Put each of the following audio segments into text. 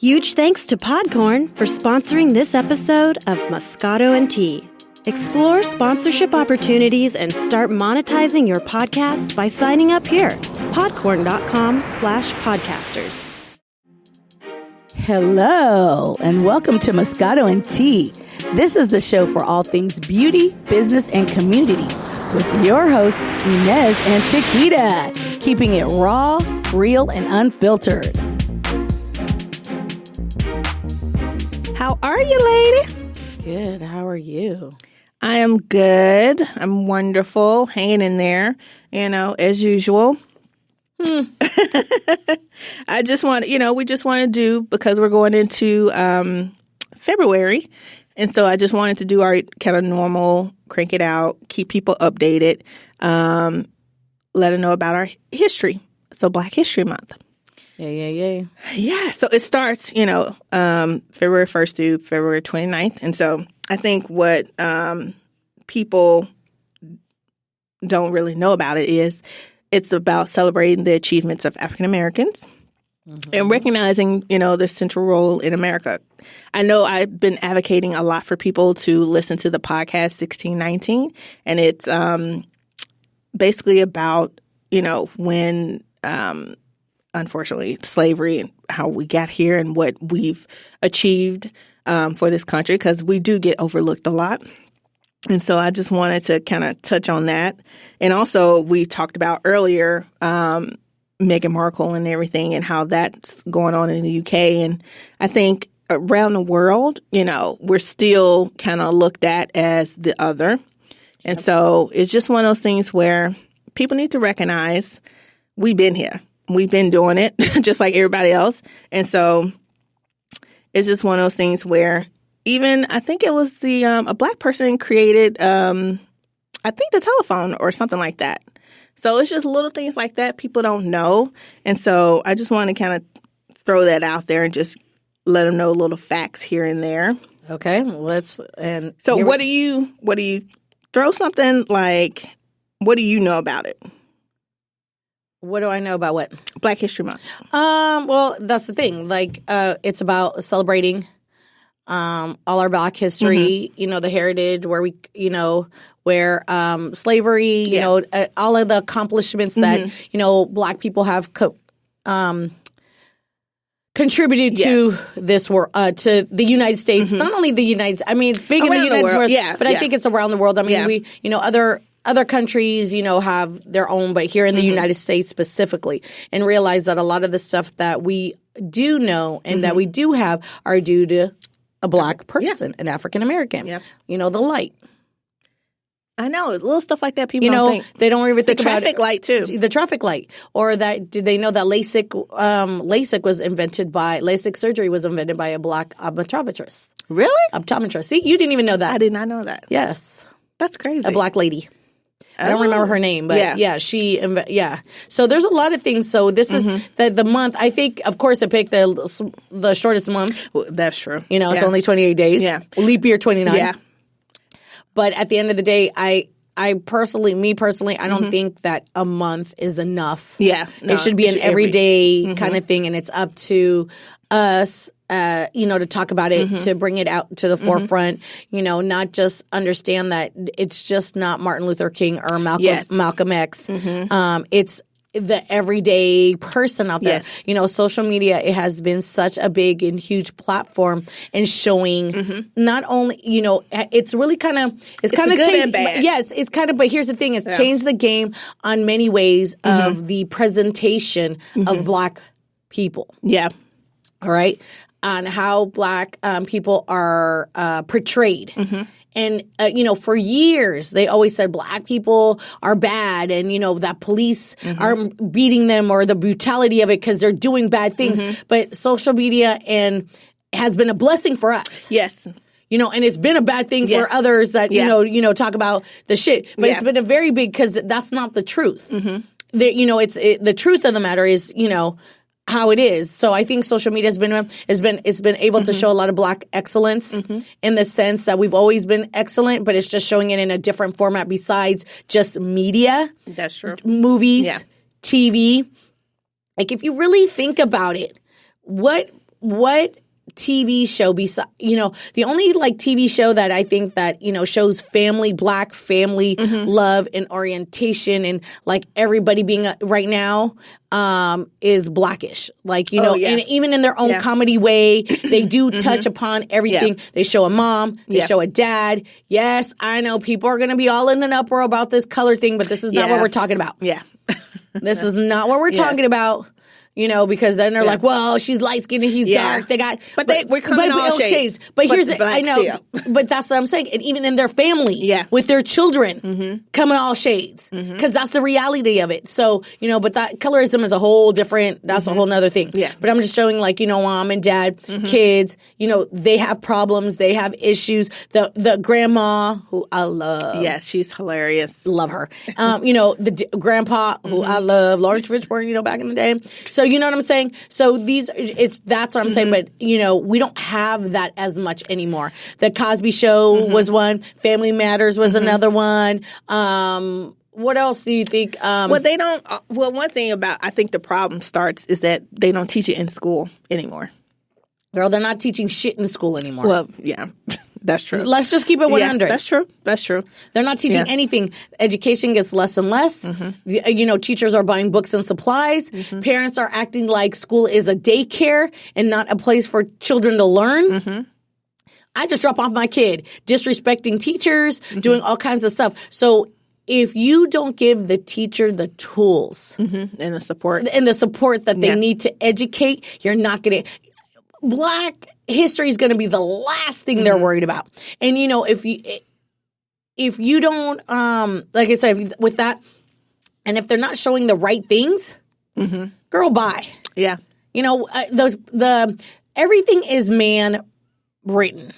Huge thanks to Podcorn for sponsoring this episode of Moscato and Tea. Explore sponsorship opportunities and start monetizing your podcast by signing up here. Podcorn.com/podcasters. Hello, and welcome to Moscato and Tea. This is the show for all things beauty, business, and community with your hosts, Inez and Chiquita, keeping it raw, real, and unfiltered. How are you, lady? Good. How are you? I am good. I'm wonderful. Hanging in there, as usual. I just want, we just want to do, because we're going into February. And so I just wanted to do our kind of normal, crank it out, keep people updated, let them know about our history. So Black History Month. Yeah. Yeah. So it starts, February 1st through February 29th. And so I think what people don't really know about it is it's about celebrating the achievements of African Americans and recognizing, their central role in America. I know I've been advocating a lot for people to listen to the podcast 1619, and it's basically about, when unfortunately, slavery and how we got here and what we've achieved for this country, because we do get overlooked a lot. And so I just wanted to kind of touch on that. And also, we talked about earlier Meghan Markle and everything and how that's going on in the UK. And I think around the world, we're still kind of looked at as the other. And so it's just one of those things where people need to recognize we've been here. We've been doing it just like everybody else. And so it's just one of those things where even I think it was a Black person created, I think, the telephone or something like that. So it's just little things like that people don't know. And so I just want to kind of throw that out there and just let them know little facts here and there. Okay, So what do you throw something like, what do you know about it? What do I know about what? Black History Month. Well, that's the thing. Like, it's about celebrating all our Black history, the heritage where we, where slavery, all of the accomplishments that, Black people have contributed to this world, to the United States. Not only the United States, I mean, it's big around in the United States, but I think it's around the world. I mean, we, other countries, have their own, but here in the United States specifically, and realize that a lot of the stuff that we do know and that we do have are due to a Black person, an African American. The light. I know, little stuff like that. People don't think. They don't even think about the traffic light too. The traffic light, or that did they know that LASIK surgery was invented by a Black optometrist? Really? Optometrist. See, you didn't even know that. I did not know that. Yes, that's crazy. A Black lady. I don't remember her name, but So there's a lot of things. So this is the month. I think, of course, I picked the shortest month. Well, that's true. It's only 28 days. Yeah. Leap year 29. Yeah. But at the end of the day, I personally, I don't think that a month is enough. Yeah. No, it should be an everyday kind of thing, and it's up to us. To talk about it, to bring it out to the forefront, not just understand that it's just not Martin Luther King or Malcolm X. It's the everyday person out there. Yes. Social media, it has been such a big and huge platform in showing not only, it's really kind of, it's kind of good changed, and bad. Yes, it's kind of, but here's the thing, it's changed the game on many ways of the presentation of Black people. Yeah. All right. On how Black people are portrayed. And, for years, they always said Black people are bad and, that police are beating them or the brutality of it because they're doing bad things. But social media has been a blessing for us. Yes. And it's been a bad thing for others that, talk about the shit. But it's been a very big, because that's not the truth. The truth of the matter is, how it is. So I think social media has been able to show a lot of Black excellence in the sense that we've always been excellent, but it's just showing it in a different format besides just media. That's true. Movies, TV. Like, if you really think about it, what what TV show the only like TV show that I think that shows Black family love and orientation and like everybody being right now is Blackish. Like and even in their own comedy way, they do touch upon everything. Yeah. They show a mom, they show a dad. Yes, I know people are going to be all in an uproar about this color thing, but this is not what we're talking about. Yeah, this is not what we're talking about. Because then they're like, well, she's light skinned and he's dark. They got, we're coming all shades. But here's I know, but that's what I'm saying. And even in their family, with their children, coming all shades, because that's the reality of it. So, but that colorism is a whole different. That's a whole nother thing. Yeah. But I'm just showing, like, mom and dad, kids. They have problems. They have issues. The grandma who I love. Yes, she's hilarious. Love her. The grandpa who I love, Lawrence Fishburne. Back in the day. So you know what I'm saying? So that's what I'm saying. But, we don't have that as much anymore. The Cosby Show was one. Family Matters was another one. What else do you think? Well, they don't. One thing I think the problem starts is that they don't teach it in school anymore. Girl, they're not teaching shit in school anymore. Well, yeah. That's true. Let's just keep it 100. Yeah, that's true. They're not teaching anything. Education gets less and less. Teachers are buying books and supplies. Parents are acting like school is a daycare and not a place for children to learn. I just drop off my kid, disrespecting teachers, doing all kinds of stuff. So if you don't give the teacher the tools and the support that they need to educate, you're not going to. Black history is going to be the last thing they're worried about. And, if you don't, like I said, with that, and if they're not showing the right things, girl, bye. Yeah. Everything is man written,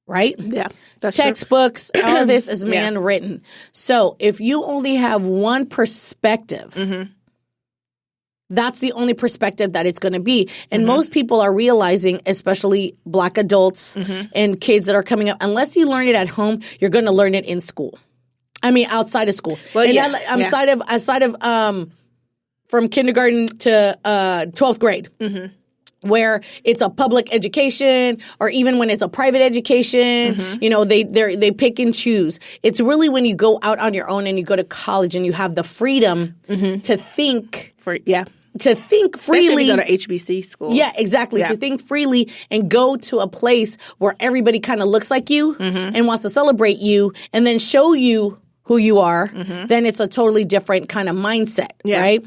right? Yeah. That's textbooks, all of this is man written. So if you only have one perspective, that's the only perspective that it's going to be. And most people are realizing, especially Black adults and kids that are coming up, unless you learn it at home, you're going to learn it in school. I mean, outside of school. Well, outside of from kindergarten to 12th grade. Where it's a public education, or even when it's a private education, they pick and choose. It's really when you go out on your own and you go to college and you have the freedom to think. To think freely. Especially if you go to HBC school. Yeah, exactly. Yeah. To think freely and go to a place where everybody kind of looks like you and wants to celebrate you and then show you who you are, then it's a totally different kind of mindset, right?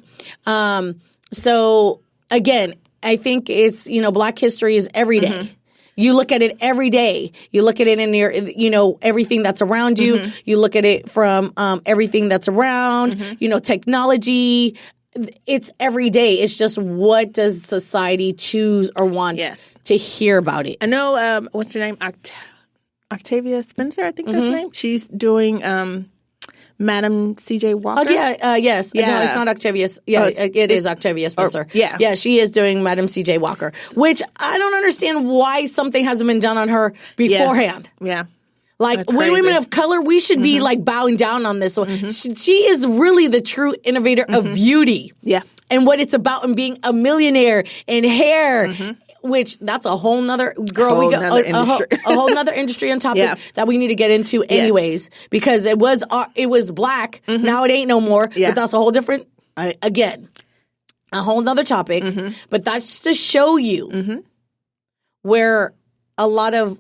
So, again, I think it's, Black history is every day. You look at it every day. You look at it in your, everything that's around you. You look at it from everything that's around, technology. It's every day. It's just, what does society choose or want to hear about it? I know, what's her name? Octavia Spencer, I think that's her name. She's doing Madam C.J. Walker. Oh, yes. Yeah. No, it's not Octavia. Yeah, it is Octavia Spencer. Yeah, she is doing Madam C.J. Walker, which I don't understand why something hasn't been done on her beforehand. Yeah. Like, women of color, we should be like bowing down on this one. She is really the true innovator of beauty. Yeah. And what it's about, and being a millionaire in hair. Which that's a whole nother girl. A whole nother industry on topic that we need to get into anyways, because it was Black. Now it ain't no more. But that's a whole different, again, a whole nother topic. But that's to show you where a lot of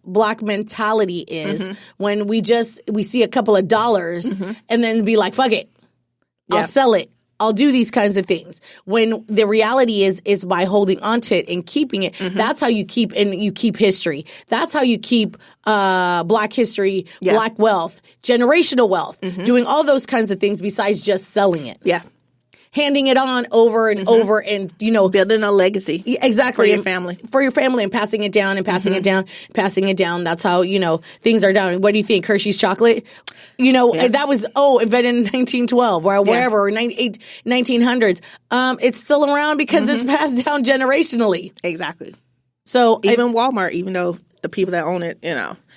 Black mentality is, when we see a couple of dollars and then be like, fuck it, I'll sell it. I'll do these kinds of things. When the reality is by holding on to it and keeping it. That's how you keep history. That's how you keep Black history, Black wealth, generational wealth, doing all those kinds of things besides just selling it. Yeah. Handing it on over and over, and building a legacy. Exactly. For your family. For your family, and passing it down and passing it down, passing it down. That's how, things are done. What do you think? Hershey's chocolate? That was, invented in 1912 or wherever, or 1900s. It's still around because it's passed down generationally. Exactly. So even Walmart, even though the people that own it,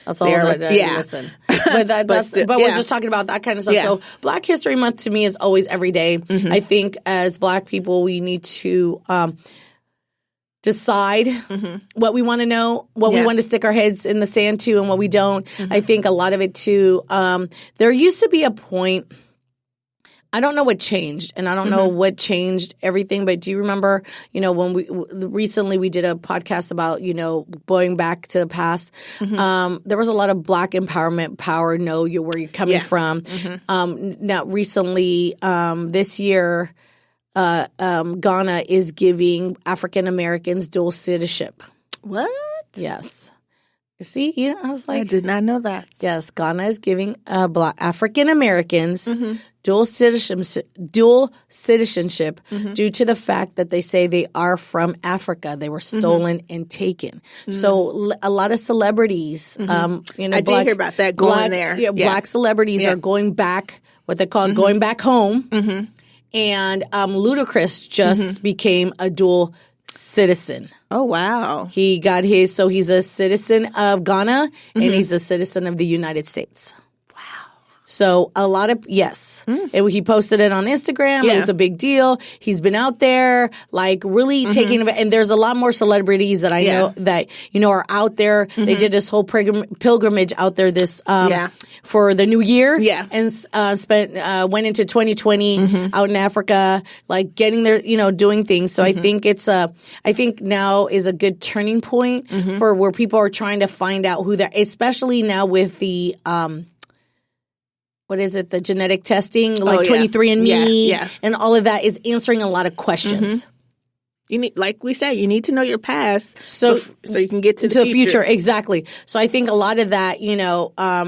that's all listen. But we're just talking about that kind of stuff. Yeah. So Black History Month to me is always every day. I think as Black people, we need to decide what we want to know, what we want to stick our heads in the sand to, and what we don't. I think a lot of it too. There used to be a point. I don't know what changed, and I don't know what changed everything. But do you remember, when recently we did a podcast about, going back to the past? There was a lot of Black empowerment, power, know where you're coming from. Now, recently, this year, Ghana is giving African Americans dual citizenship. What? Yes. See, I was like, I did not know that. Yes, Ghana is giving Black African Americans dual citizenship due to the fact that they say they are from Africa. They were stolen and taken. So a lot of celebrities, I did hear about that going there. Yeah, Black celebrities are going back, what they call going back home. And Ludacris just became a dual citizen. Oh, wow. He got his, so he's a citizen of Ghana and he's a citizen of the United States. So a lot of, yes. He posted it on Instagram. It was a big deal. He's been out there, like really taking, and there's a lot more celebrities that I know that, are out there. They did this whole pilgrimage out there for the new year. And went into 2020 out in Africa, like getting there, doing things. So I think I think now is a good turning point for where people are trying to find out who they're, especially now with the, what is it? The genetic testing, like 23andMe, and all of that is answering a lot of questions. You need, like we said, you need to know your past so you can get to the future. Exactly. So I think a lot of that,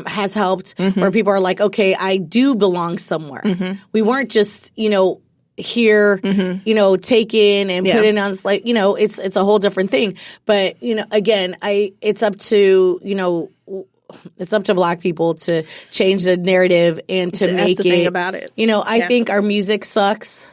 has helped where people are like, okay, I do belong somewhere. We weren't just, here, taken and put in on, like, it's a whole different thing. But, again, it's up to, it's up to Black people to change the narrative and to make it. Thing about it. I think our music sucks.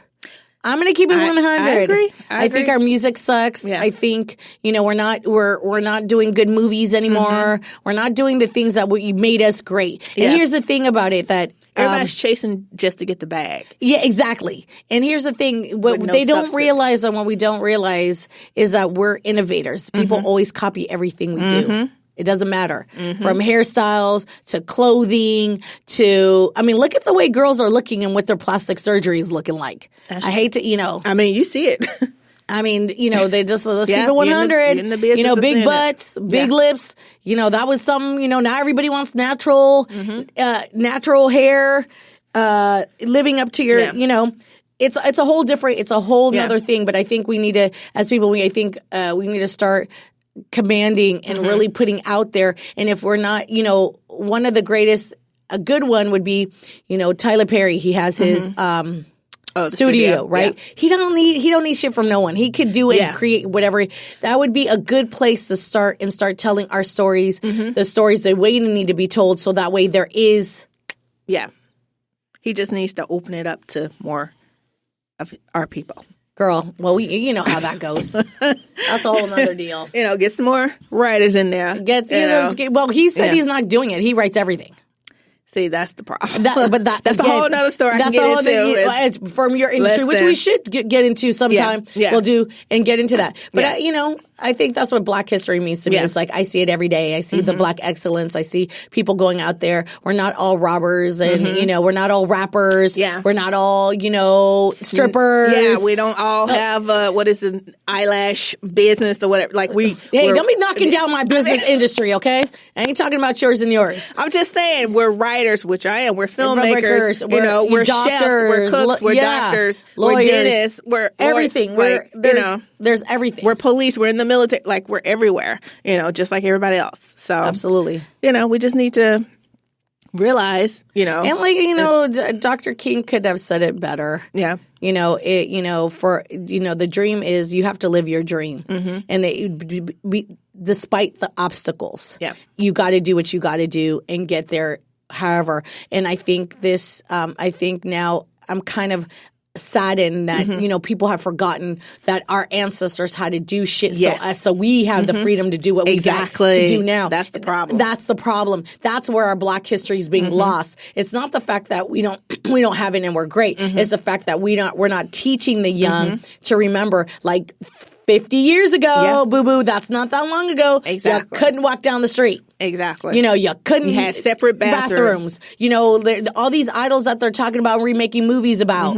I'm going to keep it 100. I agree. I think our music sucks. I think, we're not doing good movies anymore. We're not doing the things that made us great. And here's the thing about it that everybody's chasing just to get the bag. Yeah, exactly. And here's the thing: what they don't realize, and what we don't realize, is that we're innovators. People always copy everything we do. It doesn't matter. From hairstyles to clothing to, look at the way girls are looking and what their plastic surgery is looking like. I hate to, you see it. They just, let's keep it 100. Big butts, big lips. That was something, now everybody wants natural hair, living up to your, it's a whole different, it's a whole nother thing. But I think we need to, as people, we need to start commanding and really putting out there. And if we're not, one of the greatest, a good one would be, Tyler Perry. He has his studio, right? Yeah. He don't need shit from no one. He could do it and create whatever. That would be a good place to start and start telling our stories, the stories that we need to be told, so that way there is. Yeah. He just needs to open it up to more of our people. Girl, well, you know how that goes. That's a whole other deal. Get some more writers in there. Well, he said he's not doing it. He writes everything. See, that's the problem. That's a whole other story. That's a whole other it's from your industry, which we should get into sometime. We'll do and get into that. But I think that's what Black history means to me. It's like I see it every day. I see the Black excellence. I see people going out there. We're not all robbers, and we're not all rappers. We're not all strippers. Yeah, we don't all have what is an eyelash business or whatever. Like don't be knocking down my business industry, okay? I ain't talking about yours and yours. I'm just saying we're writers, which I am. We're filmmakers. We're doctors, chefs. We're cooks. We're doctors. Lawyers. We're dentists. We're everything. There's everything. We're police. We're in the military. Like, we're everywhere. just like everybody else. So absolutely. We just need to realize. And Dr. King could have said it better. Yeah. For the dream is you have to live your dream, and despite the obstacles, you got to do what you got to do and get there. However, and I think this, now I'm kind of saddened that people have forgotten that our ancestors had to do shit so we have the freedom to do what we got to do now. That's the problem. That's where our Black history is being lost. It's not the fact that we don't have it and we're great. It's the fact that we're not teaching the young to remember, like, 50 years ago, Yeah. boo-boo, that's not that long ago. Exactly. You couldn't walk down the street. Exactly. You couldn't. You had separate bathrooms. All these idols that they're talking about remaking movies about,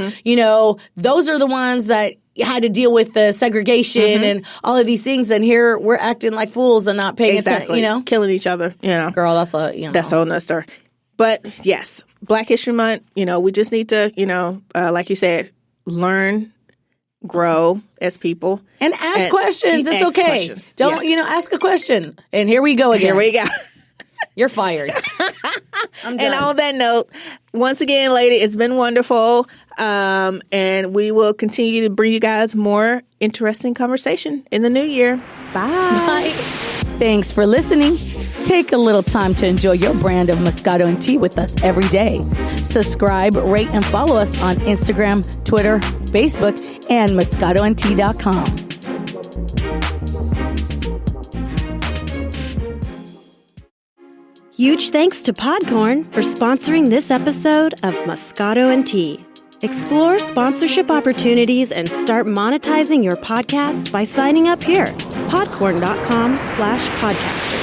those are the ones that had to deal with the segregation and all of these things. And here we're acting like fools and not paying attention, killing each other, Girl, that's a, That's a whole nother story. But yes, Black History Month, we just need to, like you said, learn, grow as people. And ask questions. It's okay. Questions. Don't, ask a question. And here we go again. Here we go. You're fired. I'm done. And on that note, once again, lady, it's been wonderful. And we will continue to bring you guys more interesting conversation in the new year. Bye. Bye. Thanks for listening. Take a little time to enjoy your brand of Moscato and Tea with us every day. Subscribe, rate, and follow us on Instagram, Twitter, Facebook, and moscatoandtea.com. Huge thanks to Podcorn for sponsoring this episode of Moscato and Tea. Explore sponsorship opportunities and start monetizing your podcast by signing up here. Podcorn.com/podcaster.